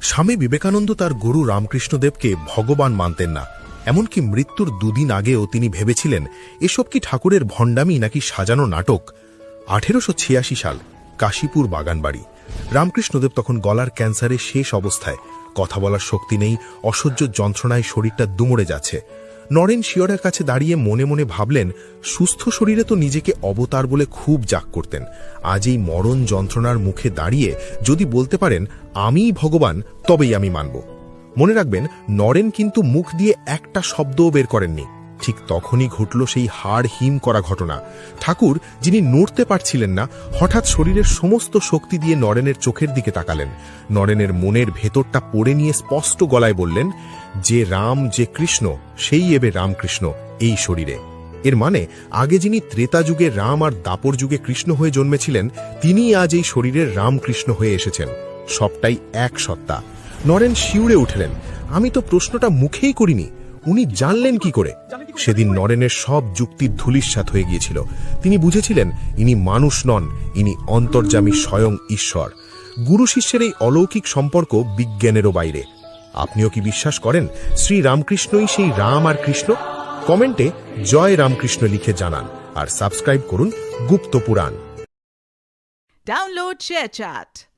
স্বামী বিবেকানন্দ তার গুরু রামকৃষ্ণদেবকে ভগবান মানতেন না। এমনকি মৃত্যুর দুদিন আগেও তিনি ভেবেছিলেন এসব কি ঠাকুরের ভণ্ডামি নাকি সাজানো নাটক। 1886 সাল, কাশীপুর বাগানবাড়ি। রামকৃষ্ণদেব তখন গলার ক্যান্সারে শেষ অবস্থায়, কথা বলার শক্তি নেই, অসহ্য যন্ত্রণায় শরীরটা দুমড়ে যাচ্ছে। নরেন শিয়রের কাছে দাঁড়িয়ে মনে মনে ভাবলেন, সুস্থ শরীরে তো নিজেকে অবতার বলে খুব জাগ করতেন। আজ এই মরণ যন্ত্রণার মুখে দাঁড়িয়ে যদি বলতে পারেন আমিই ভগবান, তবেই আমি মানব। মনে রাখবেন, নরেন কিন্তু মুখ দিয়ে একটা শব্দও বের করেননি। ঠিক তখনই ঘটল সেই হাড় হিম করা ঘটনা। ঠাকুর, যিনি নড়তে পারছিলেন না, হঠাৎ শরীরের সমস্ত শক্তি দিয়ে নরেনের চোখের দিকে তাকালেন। নরেনের মনের ভেতরটা পড়ে নিয়ে স্পষ্ট গলায় বললেন, যে রাম, যে কৃষ্ণ, সেই এবে রামকৃষ্ণ এই শরীরে। এর মানে আগে যিনি ত্রেতা যুগে রাম আর দাপর যুগে কৃষ্ণ হয়ে জন্মেছিলেন, তিনিই আজ এই শরীরের রামকৃষ্ণ হয়ে এসেছেন। সবটাই এক সত্তা। নরেন শিউরে উঠলেন, আমি তো প্রশ্নটা মুখেই করিনি, উনি জানলেন কি করে? সেদিন নরেনের সব যুক্তির ধূলিসাৎ হয়ে গিয়েছিল। তিনি বুঝেছিলেন ইনি মানুষ নন, ইনি অন্তর্যামী স্বয়ং ঈশ্বর। গুরু শিষ্যের এই অলৌকিক সম্পর্ক বিজ্ঞানেরও বাইরে। আপনিও কি বিশ্বাস করেন শ্রী রামকৃষ্ণই সেই রাম আর কৃষ্ণ? কমেন্টে জয় রামকৃষ্ণ লিখে জানান আর সাবস্ক্রাইব করুন গুপ্ত পুরাণ। Download ShareChat.